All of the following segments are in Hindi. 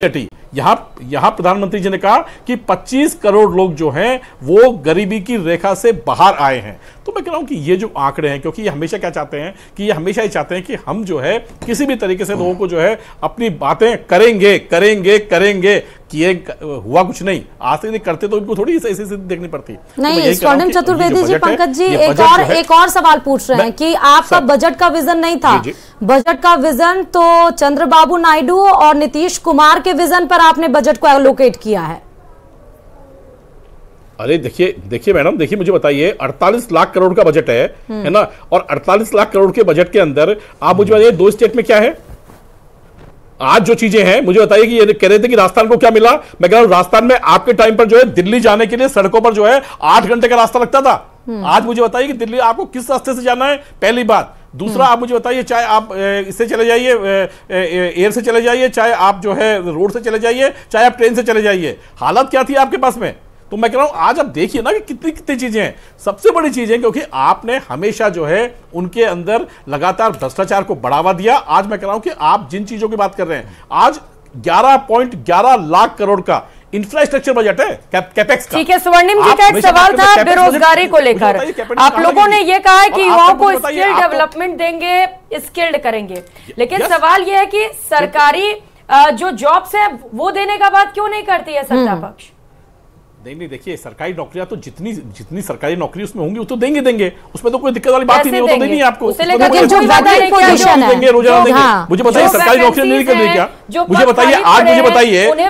यहां प्रधानमंत्री जी ने कहा कि 25 करोड़ लोग जो हैं वो गरीबी की रेखा से बाहर आए हैं। तो मैं कह रहा हूं कि ये जो आंकड़े हैं, क्योंकि ये हमेशा क्या चाहते हैं कि ये हमेशा ही चाहते हैं कि हम जो है किसी भी तरीके से लोगों को जो है अपनी बातें करेंगे करेंगे करेंगे, किए हुआ कुछ नहीं, आज तक करते तो इनको थोड़ी ऐसी देखनी पड़ती नहीं। तो स्वर्णिम चतुर्वेदी जी, पंकज जी एक और सवाल पूछ रहे हैं कि आपका बजट का विजन नहीं था। बजट का विजन तो चंद्रबाबू नायडू और नीतीश कुमार के विजन पर आपने बजट को एलोकेट किया है। अरे देखिए मैडम, देखिए मुझे बताइए 48 लाख करोड़ का बजट है ना, और 48 लाख करोड़ के बजट के अंदर आप मुझे बताइए 2 स्टेट में क्या है आज जो चीजें हैं। मुझे बताइए कि ये कह रहे थे कि राजस्थान को क्या मिला। मैं कह रहा हूं राजस्थान में आपके टाइम पर जो है दिल्ली जाने के लिए सड़कों पर जो है 8 घंटे का रास्ता लगता था। आज मुझे बताइए कि दिल्ली आपको किस रास्ते से जाना है, पहली बात। दूसरा, आप मुझे बताइए, चाहे आप इससे चले जाइए, एयर से चले जाइए, चाहे आप जो है रोड से चले जाइए, चाहे आप ट्रेन से चले जाइए, हालत क्या थी आपके पास में। तो मैं कह रहा हूं आज आप देखिए ना कि कितनी चीजें हैं। सबसे बड़ी चीज है क्योंकि आपने हमेशा जो है उनके अंदर लगातार भ्रष्टाचार को बढ़ावा दिया। आज मैं कह रहा हूं कि आप जिन चीजों की बात कर रहे हैं, आज 11.11 लाख करोड़ का इंफ्रास्ट्रक्चर बजट है, कैपेक्स का। ठीक है, स्वर्णिम जी का एक सवाल था बेरोजगारी को लेकर। आप लोगों ने ये कहा है कि युवाओं को स्किल डेवलपमेंट देंगे, स्किल्ड करेंगे, लेकिन सवाल ये है कि सरकारी जो जॉब्स है वो देने का बात क्यों नहीं करती है सत्ता पक्ष। नहीं, देखिए सरकारी नौकरियां तो जितनी सरकारी नौकरी उसमें होंगी वो तो देंगे, उसमें तो कोई दिक्कत वाली बात ही नहीं, वो तो देनी है आपको। रोजाना देंगे। मुझे बताइए सरकारी नौकरी नहीं करनी क्या? मुझे बताइए आज,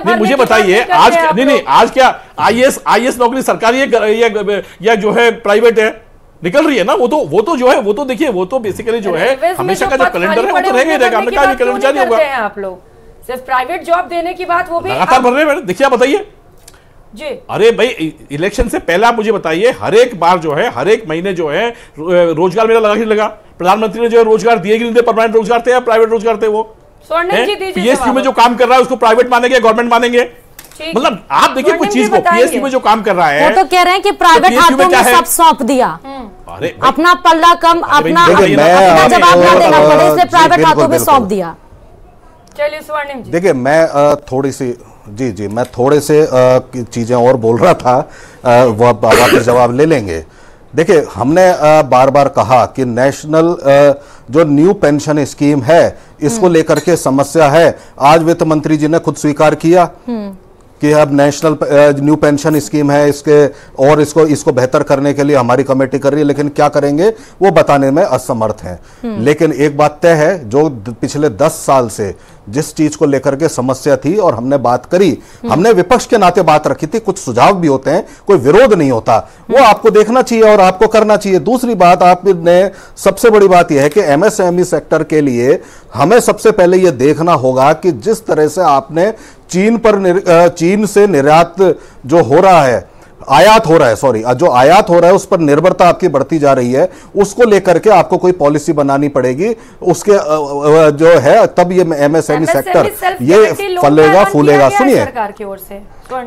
मुझे बताइए आज नहीं आज क्या आईएएस नौकरी सरकारी है या जो है प्राइवेट है, निकल रही है ना। वो तो जो है वो तो देखिए वो तो बेसिकली जो है हमेशा का जो कैलेंडर है वो तो रहेगा ही रहेगा। हमने कहा कैलेंडर जारी होगा। आप लोग सिर्फ प्राइवेट जॉब देने की बात, वो भी लगातार बढ़ रहे हैं। देखिए आप बताइए जी। अरे भाई, इलेक्शन से पहले आप मुझे बताइए, हर एक बार जो है हर एक महीने जो है रोजगार मेला लगा। प्रधानमंत्री ने जो है रोजगार दिए कि नहीं, परमानेंट रोजगार थे या प्राइवेट रोजगार थे। वो पीएसक्यू में जो काम कर रहा है उसको प्राइवेट मानेंगे, गवर्नमेंट मानेंगे। मतलब आप देखिए कुछ चीज को, पीएसक्यू में जो काम कर रहा है वो तो कह रहे हैं कि प्राइवेट हाथों में सब सौंप दिया, अपना पल्ला कम, अपना जवाब ना देना पड़े इसलिए प्राइवेट हाथों में सौंप दिया। चलिए स्वर्णिम जी, देखिए मैं थोड़ी सी जी मैं थोड़े से चीजें और बोल रहा था, वो वापस जवाब ले लेंगे। देखिए हमने बार बार कहा कि नेशनल जो न्यू पेंशन स्कीम है इसको लेकर के समस्या है। आज वित्त मंत्री जी ने खुद स्वीकार किया कि अब नेशनल न्यू पेंशन स्कीम है, इसको बेहतर करने के लिए हमारी कमेटी कर रही है, लेकिन क्या करेंगे वो बताने में असमर्थ हैं। लेकिन एक बात तय है, जो पिछले 10 साल से जिस चीज को लेकर के समस्या थी और हमने बात करी, हमने विपक्ष के नाते बात रखी थी, कुछ सुझाव भी होते हैं, कोई विरोध नहीं होता, वो आपको देखना चाहिए और आपको करना चाहिए। दूसरी बात, आपने सबसे बड़ी बात यह है कि एमएसएमई सेक्टर के लिए हमें सबसे पहले यह देखना होगा कि जिस तरह से आपने चीन से निर्यात जो हो रहा है, आयात हो रहा है, सॉरी, जो आयात हो रहा है उस पर निर्भरता आपकी बढ़ती जा रही है, उसको लेकर के आपको कोई पॉलिसी बनानी पड़ेगी। उसके जो है तब ये एमएसएमई सेक्टर ये फलेगा फूलेगा। सुनिए,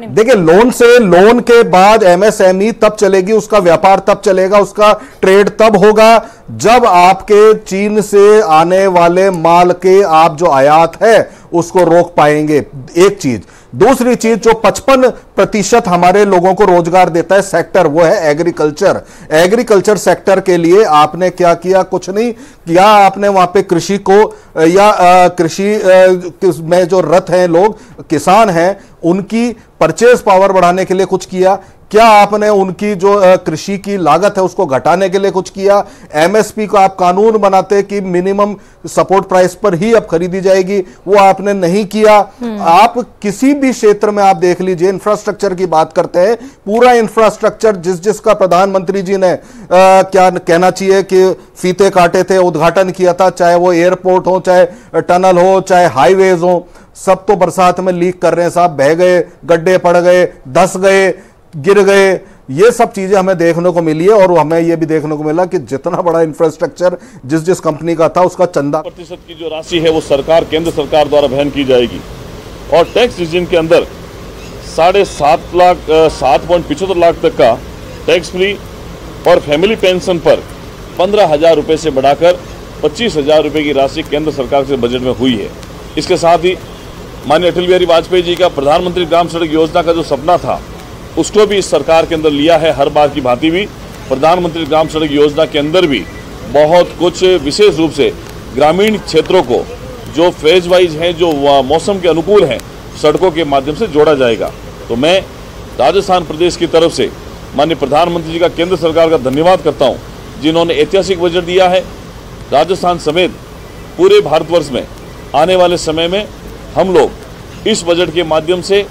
देखिए लोन के बाद एमएसएमई तब चलेगी, उसका व्यापार तब चलेगा, उसका ट्रेड तब होगा जब आपके चीन से आने वाले माल के आप जो आयात है उसको रोक पाएंगे। एक चीज। दूसरी चीज, जो 55% हमारे लोगों को रोजगार देता है सेक्टर, वो है एग्रीकल्चर। एग्रीकल्चर सेक्टर के लिए आपने क्या किया? कुछ नहीं किया। आपने वहां पे कृषि को या कृषि में जो रत हैं लोग, किसान हैं, उनकी परचेज पावर बढ़ाने के लिए कुछ किया? क्या आपने उनकी जो कृषि की लागत है उसको घटाने के लिए कुछ किया? एमएसपी को आप कानून बनाते कि मिनिमम सपोर्ट प्राइस पर ही अब खरीदी जाएगी, वो आपने नहीं किया। आप किसी भी क्षेत्र में आप देख लीजिए, इंफ्रास्ट्रक्चर की बात करते हैं, पूरा इंफ्रास्ट्रक्चर जिसका प्रधानमंत्री जी ने क्या कहना चाहिए कि फीते काटे थे, उद्घाटन किया था, चाहे वो एयरपोर्ट हो, चाहे टनल हो, चाहे हाईवेज हो, सब तो बरसात में लीक कर रहे हैं साहब, बह गए, गड्ढे पड़ गए, धस गए, गिर गए। ये सब चीजें हमें देखने को मिली है। और हमें यह भी देखने को मिला कि जितना बड़ा इंफ्रास्ट्रक्चर जिस कंपनी का था उसका चंदा % की जो राशि है वो केंद्र सरकार द्वारा वहन की जाएगी। और टैक्स रिजिम के अंदर 7.75 लाख तक का टैक्स फ्री और फैमिली पेंशन पर 15,000 रुपए से बढ़ाकर 25,000 रुपए की राशि केंद्र सरकार से बजट में हुई है। इसके साथ ही माननीय अटल बिहारी वाजपेयी जी का प्रधानमंत्री ग्राम सड़क योजना का जो सपना था उसको भी इस सरकार के अंदर लिया है। हर बार की भांति भी प्रधानमंत्री ग्राम सड़क योजना के अंदर भी बहुत कुछ विशेष रूप से ग्रामीण क्षेत्रों को जो फेज वाइज हैं, जो मौसम के अनुकूल हैं, सड़कों के माध्यम से जोड़ा जाएगा। तो मैं राजस्थान प्रदेश की तरफ से माननीय प्रधानमंत्री जी का, केंद्र सरकार का धन्यवाद करता हूं, जिन्होंने ऐतिहासिक बजट दिया है। राजस्थान समेत पूरे भारतवर्ष में आने वाले समय में हम लोग इस बजट के माध्यम से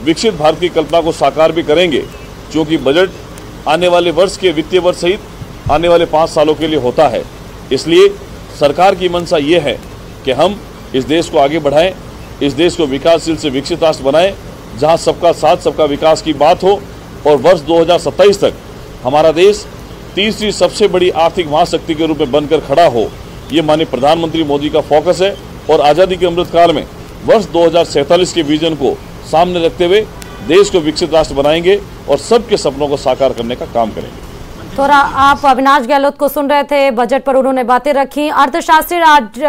विकसित भारत की कल्पना को साकार भी करेंगे, क्योंकि बजट आने वाले वर्ष के वित्तीय वर्ष सहित आने वाले 5 सालों के लिए होता है। इसलिए सरकार की मंशा ये है कि हम इस देश को आगे बढ़ाएं, इस देश को विकासशील से विकसित राष्ट्र बनाएं, जहां सबका साथ सबका विकास की बात हो और वर्ष 2027 तक हमारा देश तीसरी सबसे बड़ी आर्थिक महाशक्ति के रूप में बनकर खड़ा हो। ये माननीय प्रधानमंत्री मोदी का फोकस है और आज़ादी के अमृत काल में वर्ष 2047 के विजन को सामने रखते हुए देश को विकसित राष्ट्र बनाएंगे और सबके सपनों को साकार करने का काम करेंगे। तो आप अविनाश गहलोत को सुन रहे थे, बजट पर उन्होंने बातें रखी। अर्थशास्त्री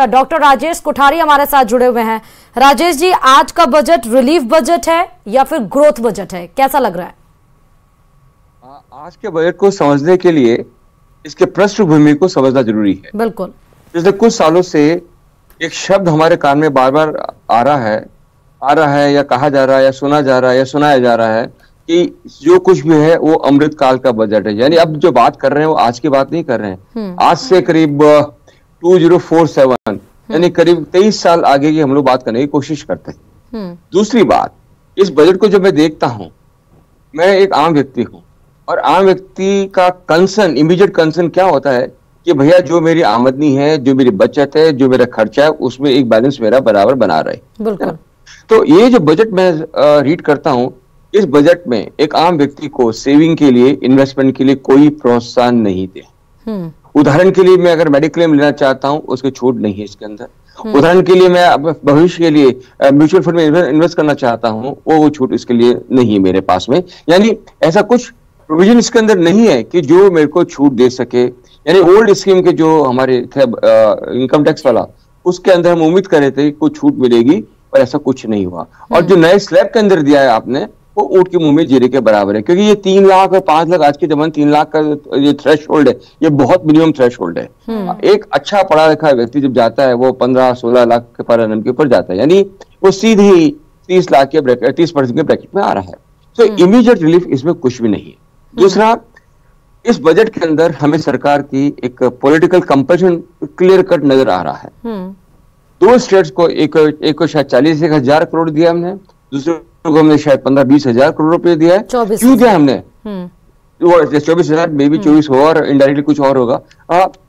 डॉक्टर राजेश कोठारी हमारे साथ जुड़े हुए हैं। राजेश जी, आज का बजट रिलीफ बजट है या फिर ग्रोथ बजट है, कैसा लग रहा है? आज के बजट को समझने के लिए इसके पृष्ठभूमि को समझना जरूरी है। बिल्कुल। पिछले कुछ सालों से एक शब्द हमारे कान में बार बार आ रहा है या कहा जा रहा है या सुना जा रहा है या सुनाया जा रहा है कि जो कुछ भी है वो अमृत काल का बजट है। यानी अब जो बात कर रहे हैं वो आज की बात नहीं कर रहे हैं, आज से करीब 2047 यानी करीब 23 साल आगे की हम लोग बात करने की कोशिश करते हैं। दूसरी बात, इस बजट को जब मैं देखता हूं, मैं एक आम व्यक्ति हूं और आम व्यक्ति का कंसर्न, इमीडिएट कंसर्न क्या होता है कि भैया जो मेरी आमदनी है, जो मेरी बचत है, जो मेरा खर्चा है, उसमें एक बैलेंस मेरा बराबर बना रहे। बिल्कुल। तो ये जो बजट मैं रीड करता हूं, इस बजट में एक आम व्यक्ति को सेविंग के लिए, इन्वेस्टमेंट के लिए कोई प्रोत्साहन नहीं दे। उदाहरण के लिए मैं अगर मेडिक्लेम लेना चाहता हूं, उसकी छूट नहीं है इसके अंदर। उदाहरण के लिए मैं भविष्य के लिए म्यूचुअल फंड में इन्वेस्ट करना चाहता हूं, वो छूट इसके लिए नहीं है मेरे पास में। यानी ऐसा कुछ प्रोविजन इसके अंदर नहीं है कि जो मेरे को छूट दे सके। यानी ओल्ड स्कीम के जो हमारे थे इनकम टैक्स वाला, उसके अंदर हम उम्मीद कर रहे थे कि कुछ छूट मिलेगी, पर ऐसा कुछ नहीं हुआ। और जो नए स्लैब के अंदर दिया है आपने, वो ऊंट के मुंह में जीरे के बराबर है, क्योंकि ये 3 लाख और 5 लाख आज के जमाने 3 लाख का ये थ्रेश होल्ड है, ये बहुत मिनिमम थ्रेश होल्ड है। एक अच्छा पढ़ा लिखा व्यक्ति जब जाता है वो 15-16 लाख के पर एनम के ऊपर जाता है, यानी वो सीधे ही 30 लाख के ब्रैकेट, 30% के ब्रैकेट में आ रहा है। तो इमीडिएट रिलीफ इसमें कुछ भी नहीं है। दूसरा, इस बजट के अंदर हमें सरकार की एक पॉलिटिकल कंपल्शन क्लियर कट नजर आ रहा है। 2 स्टेट्स को, एक को शायद 40,000 करोड़ दिया हमने, दूसरे को हमने शायद 15-20 हजार करोड़ रुपए दिया है। क्यों दिया हमने? 24,000 में भी 24 हो और इनडायरेक्टली कुछ और होगा।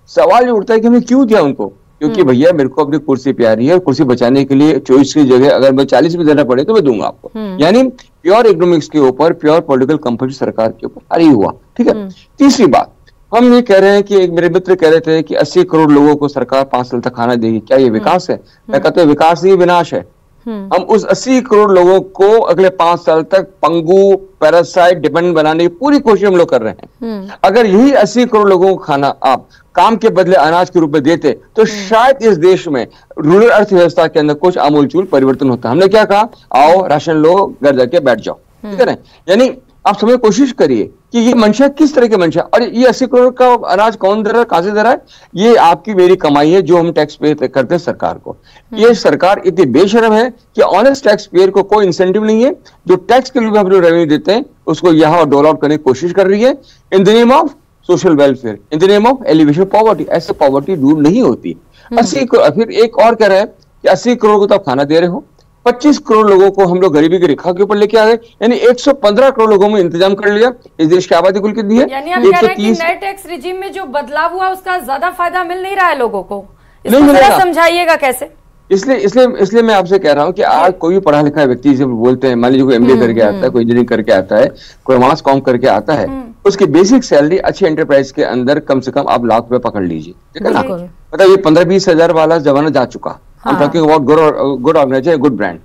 सवाल ये उठता है कि हमने क्यों दिया उनको? क्योंकि भैया मेरे को अपनी कुर्सी प्यारी है और कुर्सी बचाने के लिए 24 की जगह अगर मैं 40 भी देना पड़े तो मैं दूंगा आपको। यानी प्योर इकोनॉमिक्स के ऊपर, प्योर पॉलिटिकल कंपल्शन सरकार के ऊपर आ रही हुआ। ठीक है। तीसरी बात, हम ये कह रहे हैं कि एक मेरे मित्र कह रहे थे कि 80 करोड़ लोगों को सरकार 5 साल तक खाना देगी। क्या ये विकास है? मैं कहता हूँ विकास नहीं, विनाश है। हम उस 80 करोड़ लोगों को अगले 5 साल तक पंगु, पैरासाइट, डिपेंडेंट बनाने की पूरी कोशिश हम लोग कर रहे हैं। अगर यही 80 करोड़ लोगों को खाना आप काम के बदले अनाज के रूप में देते तो शायद इस देश में रूरल अर्थव्यवस्था के अंदर कुछ आमूलचूल परिवर्तन होता। हमने क्या कहा? आओ राशन लो, घर जाके बैठ जाओ। ठीक है ना? यानी आप समझ कोशिश करिए कि ये मंशा किस तरह की मंशा, और ये 80 करोड़ का अनाज कौन दे रहा है, कहां से दे रहा है? ये आपकी मेरी कमाई है जो हम टैक्स पे करते हैं सरकार को। ये सरकार इतनी बेशर्म है कि ऑनेस्ट टैक्स पेयर को कोई इंसेंटिव नहीं है। जो टैक्स के लिए हम लोग रेवेन्यू देते हैं उसको यहाँ डोल आउट करने की कोशिश कर रही है in the name of social welfare, in the name of elevation poverty. ऐसे पॉवर्टी दूर नहीं होती। 80 फिर एक और कह रहे हैं कि 80 करोड़ को तो आप खाना दे रहे हो, 25 करोड़ लोगों को हम लोग गरीबी की रेखा के ऊपर लेके आ गए, यानी 115 करोड़ लोगों में इंतजाम कर लिया। इस देश की आबादी कुल कितनी है? यानी हम कह रहे हैं कि नए टैक्स रिजीम में जो बदलाव हुआ उसका ज्यादा फायदा मिल नहीं रहा है लोगों को। इसको जरा समझाइएगा कैसे? इसलिए मैं आपसे कह रहा हूं कि आज कोई भी पढ़ा लिखा व्यक्ति जब बोलते हैं, मान लीजिए कोई MBA करके आता है, कोई इंजीनियरिंग करके आता है, कोई मास कॉम करके आता है, उसकी बेसिक सैलरी अच्छी एंटरप्राइज के अंदर कम से कम आप लाख रुपए पकड़ लीजिए। ठीक है ना? मतलब ये 15-20 हजार वाला जमाना जा चुका। I'm talking about good organization, good brand।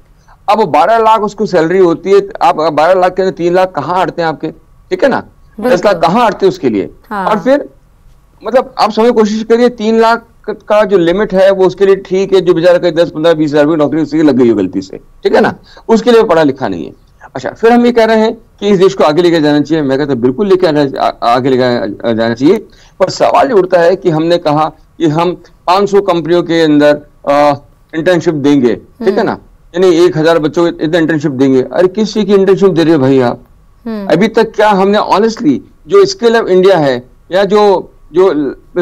अब 12 लाख उसको सैलरी होती है। आप 12 लाख के अंदर 3 लाख कहाँ हटते हैं आपके? ठीक है ना? 10 लाख कहाँ हटते हैं उसके लिए? और फिर मतलब आप समझ कोशिश करिए, 3 लाख का जो लिमिट है वो उसके लिए ठीक है, जो बेचारा कहीं 10, 15, 20 हजार की नौकरी उसी की लग गई हो गलती से, ठीक है ना, उसके लिए पढ़ा लिखा नहीं है। अच्छा, फिर हम ये कह रहे हैं कि इस देश को आगे लेके जाना चाहिए। मैं कहता हूं बिल्कुल लेके आगे लेके जाना चाहिए, पर सवाल ये उठता है कि हमने कहा कि हम 500 कंपनियों के अंदर इंटर्नशिप देंगे, ठीक है ना, यानी 1000 बच्चों को इतना इंटर्नशिप देंगे। अरे किस चीज की इंटर्नशिप दे रहे हो भाई आप? अभी तक क्या हमने ऑनेस्टली जो स्किल ऑफ इंडिया है, या जो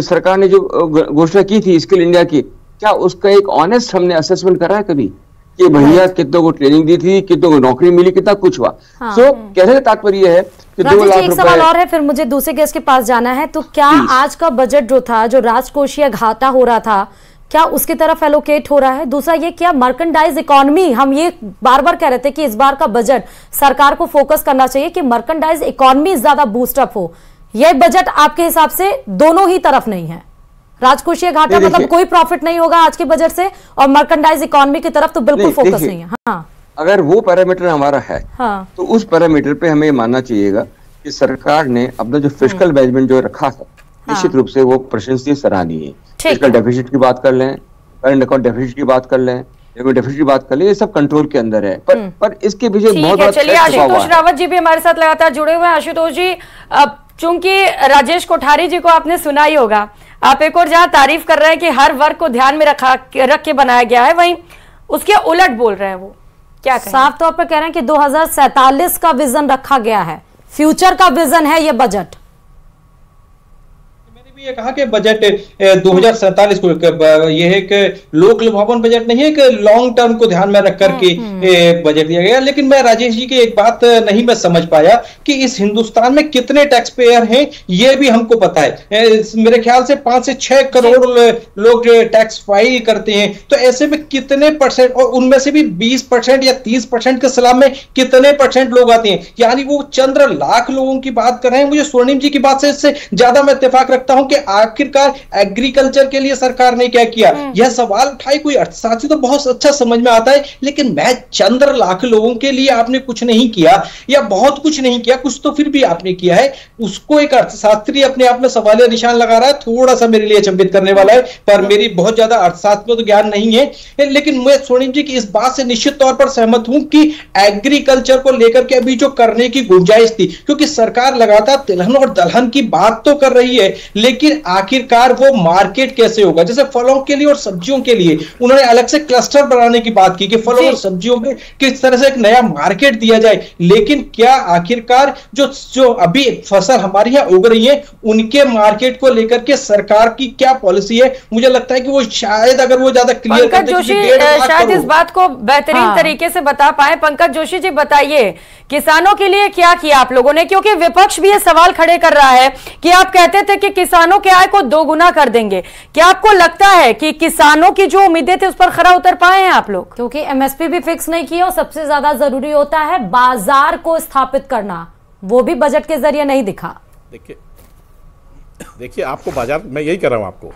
सरकार ने जो घोषणा की थी स्किल इंडिया की, क्या उसका एक ऑनेस्ट हमने असेसमेंट करा है कभी कि भैया कितनों को ट्रेनिंग दी थी, कितनों को नौकरी मिली, कितना कुछ हुआ? सो कहने का तात्पर्य है कि 2 लाख रुपए। सवाल और है, फिर मुझे दूसरे गेस्ट के पास जाना है। तो क्या आज का बजट जो था, जो राजकोषीय घाटा हो रहा था, क्या उसकी तरफ एलोकेट हो रहा है? दूसरा ये, क्या मर्केंडाइज इकोनॉमी, हम ये बार बार कह रहे थे कि इस बार का बजट सरकार को फोकस करना चाहिए कि मर्केंडाइज इकोनॉमी ज्यादा बूस्टअप हो। यह बजट आपके हिसाब से दोनों ही तरफ नहीं है, राजकोषीय घाटा मतलब कोई प्रॉफिट नहीं होगा आज के बजट से, और मर्केंडाइज इकोनॉमी की तरफ तो बिल्कुल फोकस नहीं है। हाँ, अगर वो पैरामीटर हमारा है, हाँ, तो उस पैरामीटर पे हमें मानना चाहिएगा कि सरकार ने अपना जो फिस्कल मैनेजमेंट जो रखा है, निश्चित रूप से वो प्रशंसनीय, सराहनीय है। फिस्कल डेफिसिट की बात कर लें, करंट अकाउंट डेफिसिट की बात कर लें, डेफिसिट की बात कर ले, ये सब कंट्रोल के अंदर है। पर इसके पीछे बहुत बड़ा, चलिए आशुतोष रावत जी भी हमारे साथ लगातार जुड़े हुए हैं। आशुतोष जी, चूंकि राजेश कोठारी जी को आपने सुना ही होगा, आप एक और जहां तारीफ कर रहे हैं कि हर वर्ग को ध्यान में रख के बनाया गया है, वहीं उसके उलट बोल रहे हैं। वो क्या साफ तौर पर कह रहे हैं कि 2047 का विजन रखा गया है, फ्यूचर का विजन है ये बजट। ये कहा कि बजट 2047 को ये है कि लोक लुभावन बजट नहीं है, कि लॉन्ग टर्म को ध्यान में रख करके बजट दिया गया। लेकिन मैं राजेश जी की एक बात नहीं मैं समझ पाया कि इस हिंदुस्तान में कितने टैक्स पेयर हैं, ये भी हमको पता है। मेरे ख्याल से 5 से 6 करोड़ लोग टैक्स फाइल करते हैं, तो ऐसे में कितने परसेंट, और उनमें से भी 20% या 30% के सलाब में कितने परसेंट लोग आते हैं, यानी वो चंद्र लाख लोगों की बात कर रहे हैं। मुझे स्वर्णिम जी की बात से इससे ज्यादा मैं इत्तेफाक रखता हूं कि आखिरकार एग्रीकल्चर के लिए सरकार ने क्या किया। यह सवाल उठाई कोई अर्थशास्त्री तो बहुत अच्छा समझ में आता है, लेकिन मैं चंद्र लाख लोगों के लिए आपने कुछ नहीं किया या बहुत कुछ नहीं किया, कुछ तो फिर भी आपने किया है, उसको एक अर्थशास्त्री अपने आप में सवालिया निशान लगा रहा है। थोड़ा सा मेरे लिए अचंभित करने वाला है, पर मेरी बहुत ज्यादा अर्थशास्त्र में तो ज्ञान नहीं है। लेकिन मैं स्वर्णिम जी की इस बात से निश्चित तौर पर सहमत हूं कि एग्रीकल्चर को लेकर के अभी जो करने की गुंजाइश थी, क्योंकि सरकार लगातार तिलहन और दलहन की बात तो कर रही है, लेकिन आखिरकार वो मार्केट कैसे होगा। जैसे फलों के लिए और सब्जियों के लिए उन्होंने अलग से क्लस्टर बनाने की बात की कि फलों और सब्जियों में किस तरह से एक नया मार्केट दिया जाए, लेकिन क्या आखिरकार जो अभी फसल हमारी यहाँ उग रही है उनके मार्केट को लेकर के सरकार की क्या पॉलिसी है। मुझे लगता है कि वो शायद अगर वो ज्यादा क्लियर पंकज जोशी शायद इस बात को बेहतरीन तरीके से बता पाए। पंकज जोशी जी बताइए, किसानों के लिए क्या किया आप लोगों ने, क्योंकि विपक्ष भी ये सवाल खड़े कर रहा है कि आप कहते थे कि किसानों के आय को 2 गुना कर देंगे। क्या आपको लगता है कि किसानों की जो उम्मीदें थी उस पर खरा उतर पाए हैं आप लोग? क्योंकि एमएसपी भी फिक्स नहीं किया और सबसे ज्यादा जरूरी होता है बाजार को स्थापित करना, वो भी बजट के जरिए नहीं दिखा। देखिए आपको बाजार, मैं यही कह रहा हूं आपको,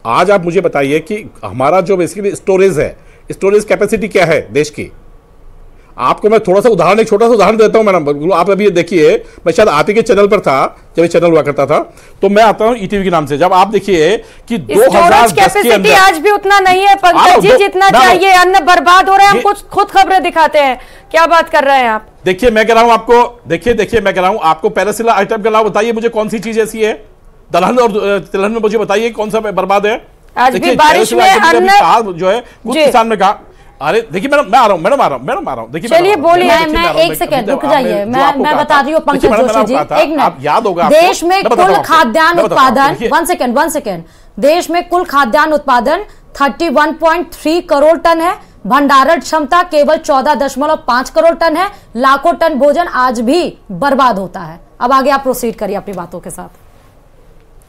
आज आप मुझे बताइए कि हमारा जो बेसिकली स्टोरेज है, स्टोरेज कैपेसिटी क्या है देश की। आपको मैं थोड़ा सा उदाहरण, एक छोटा सा उदाहरण देता हूं मैडम। आप अभी देखिए, मैं शायद आप ही के चैनल पर था, जब ये चैनल हुआ करता था, तो मैं आता हूं ईटीवी के नाम से। जब आप देखिए कि 2010 के अंदर आज भी उतना नहीं है पंकज जी जितना चाहिए, अन्न बर्बाद हो रहा है। हम कुछ खुद खबरें दिखाते हैं, क्या बात कर रहे हैं आप? देखिए मैं कह रहा हूं आपको, देखिए मैं कह रहा हूं आपको, पैरासिला आइटम का नाम बताइए मुझे, कौन सी चीज ऐसी है दलहन और तिलहन में, मुझे बताइए कौन सा बर्बाद है। आज भी बारिश में अन्न जो है कुछ किसान ने कहा, अरे देखिए मैडम, मैं आ रहा हूं देखिए, चलिए बोलिए। मैं एक सेकंड रुक जाइए, मैं बता रही हूँ पंकज जोशी जी, एक मिनट। याद होगा देश में कुल खाद्यान्न उत्पादन, वन सेकंड, देश में कुल खाद्यान्न उत्पादन 31.3 करोड़ टन है, भंडारण क्षमता केवल 14.5 करोड़ टन है, लाखों टन भोजन आज भी बर्बाद होता है। अब आगे आप प्रोसीड करिए अपनी बातों के साथ।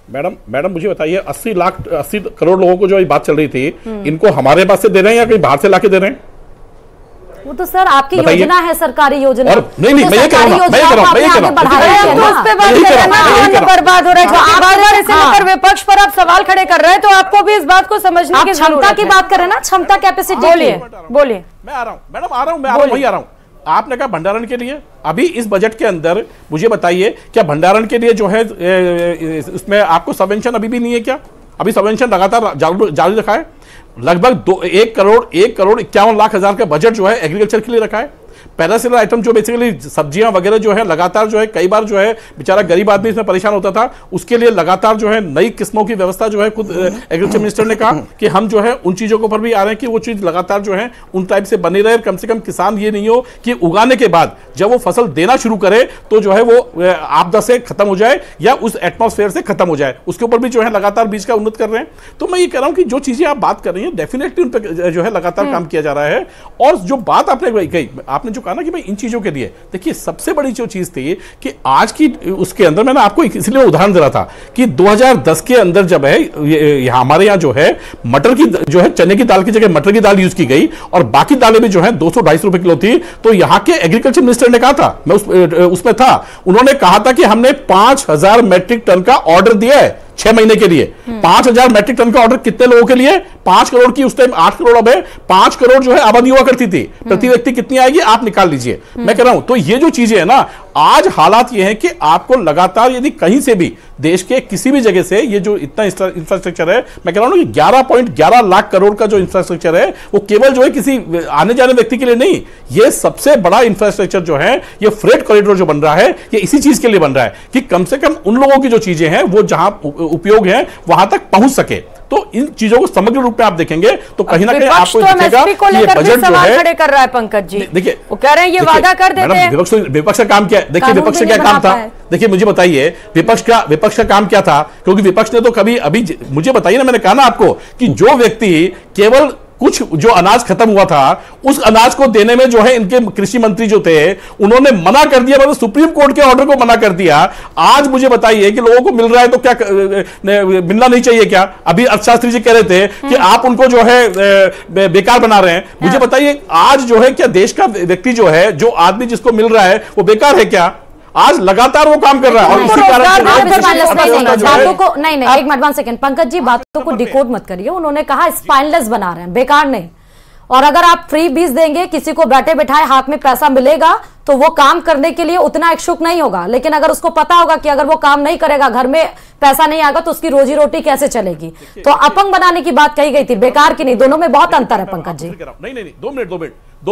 मैडम मुझे बताइए, 80 करोड़ लोगों को जो ये बात चल रही थी, इनको हमारे पास से दे रहे हैं या कहीं बाहर से लाके दे रहे हैं? वो तो सर आपकी योजना है, सरकारी योजना। और नहीं मैं ये कह रहा हूं, बर्बाद हो रहा है, इसे लेकर विपक्ष पर आप सवाल खड़े कर रहे हैं, तो आपको भी इस बात को समझने की क्षमता की बात करें ना, क्षमता कैपेसिटी। बोलिए। मैं आ रहा हूं मैडम, वही आ रहा हूं। आपने कहा भंडारण के लिए, अभी इस बजट के अंदर मुझे बताइए, क्या भंडारण के लिए जो है इसमें आपको सबवेंशन अभी भी नहीं है क्या? अभी सबवेंशन लगातार जारी रखा है। लगभग 1,51,51,00,000 का बजट जो है एग्रीकल्चर के लिए रखा है। पैरासिलर आइटम जो बेसिकली सब्जियां वगैरह जो है लगातार जो है कई बार जो है बेचारा गरीब आदमी इसमें परेशान होता था, उसके लिए लगातार जो है नई किस्मों की व्यवस्था जो है खुद एग्रीकल्चर मिनिस्टर ने कहा कि हम जो है उन चीजों के ऊपर भी आ रहे हैं कि वो चीज लगातार जो है उन टाइप से बनी रहे। कम से कम किसान ये नहीं हो कि उगाने के बाद जब वो फसल देना शुरू करे तो जो है वो आपदा से खत्म हो जाए या उस एटमॉस्फेयर से खत्म हो जाए, उसके ऊपर भी जो है लगातार बीज का उन्नत कर रहे हैं। तो मैं ये कह रहा हूं कि जो चीजें आप बात कर रही हैं डेफिनेटली उन पर जो है लगातार काम किया जा रहा है। और जो बात आपने कही, आपने जो कहा ना कि भाई इन चीजों के लिए देखिए सबसे बड़ी जो चीज थी कि आज की उसके अंदर मैंने आपको इसलिए उदाहरण दे रहा था कि 2010 के अंदर जब है हमारे यहाँ जो है मटर की जो है चने की दाल की जगह मटर की दाल यूज की गई और बाकी दालें भी जो है 200-250 रुपए किलो थी, तो यहाँ के एग्रीकल्चर मिनिस्टर ने कहा था, मैं उसमें था, उन्होंने कहा था कि हमने 5,000 मैट्रिक टन का ऑर्डर दिया है 6 महीने के लिए। 5,000 मैट्रिक टन का ऑर्डर कितने लोगों के लिए? 5 करोड़ की उस टाइम 8 करोड़ अब है, 5 करोड़ जो है आबादी हुआ करती थी, प्रति व्यक्ति कितनी आएगी आप निकाल लीजिए। मैं कह रहा हूं तो ये जो चीजें है ना, आज हालात ये हैं कि आपको लगातार यदि कहीं से भी देश के किसी भी जगह से ये जो इतना इंफ्रास्ट्रक्चर है, मैं कह रहा हूं ना कि 11.11 लाख करोड़ का जो इंफ्रास्ट्रक्चर है वो केवल जो है किसी आने जाने व्यक्ति के लिए नहीं, ये सबसे बड़ा इंफ्रास्ट्रक्चर जो है ये फ्रेट कॉरिडोर जो बन रहा है ये इसी चीज के लिए बन रहा है कि कम से कम उन लोगों की जो चीजें हैं वो जहां उपयोग है वहां तक पहुंच सके। तो इन चीजों को समग्र रूप में आप देखेंगे तो कहीं ना कहीं आपको दिखेगा कि ये बजट जो है खड़े कर रहा है पंकज जी। देखिए वो कह रहे हैं ये वादा कर देते हैं। विपक्ष का काम क्या है? देखिए विपक्ष का क्या काम था, देखिए मुझे बताइए विपक्ष का काम क्या था, क्योंकि विपक्ष ने तो कभी अभी मुझे बताइए ना, मैंने कहा ना आपको कि जो व्यक्ति केवल कुछ जो अनाज खत्म हुआ था उस अनाज को देने में जो है इनके कृषि मंत्री जो थे उन्होंने मना कर दिया, मतलब सुप्रीम कोर्ट के ऑर्डर को मना कर दिया। आज मुझे बताइए कि लोगों को मिल रहा है तो क्या मिलना नहीं चाहिए क्या? अभी अर्थशास्त्री जी कह रहे थे कि आप उनको जो है बेकार बना रहे हैं। मुझे बताइए आज जो है क्या देश का व्यक्ति जो है, जो आदमी जिसको मिल रहा है वो बेकार है क्या? आज लगातार वो काम कर रहा है और इसी कारण बातों को नहीं एक मिनट 1 सेकंड पंकज जी, बातों को डिकोड मत करिए। उन्होंने कहा स्पाइनलेस बना रहे हैं, बेकार नहीं। और अगर आप फ्री बीज देंगे, किसी को बैठे बैठाए हाथ में पैसा मिलेगा तो वो काम करने के लिए उतना इच्छुक नहीं होगा। लेकिन अगर उसको पता होगा कि अगर वो काम नहीं करेगा, घर में पैसा नहीं आएगा, तो उसकी रोजी रोटी कैसे चलेगी? तो अपंग बनाने की बात कही गई थी, बेकार की नहीं। दोनों में बहुत अंतर है पंकज जी। नहीं 2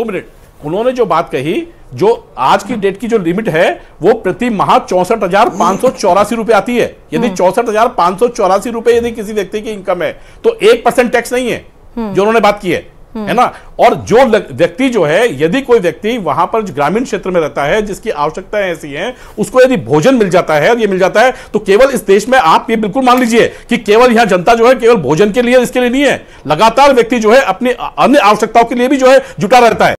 मिनट उन्होंने जो बात कही, जो आज की डेट की जो लिमिट है वो प्रति माह 64,584 रुपए आती है। यदि 64,584 रुपए यदि किसी व्यक्ति की इनकम है तो 1% टैक्स नहीं है जो उन्होंने बात की है ना। और जो व्यक्ति जो है, यदि कोई व्यक्ति वहां पर ग्रामीण क्षेत्र में रहता है जिसकी आवश्यकताएं ऐसी हैं, उसको यदि भोजन मिल जाता है और ये मिल जाता है तो केवल इस देश में आप ये बिल्कुल मान लीजिए कि केवल यहां जनता जो है केवल भोजन के लिए इसके लिए नहीं है, लगातार व्यक्ति जो है अपनी अन्य आवश्यकताओं के लिए भी जो है जुटा रहता है।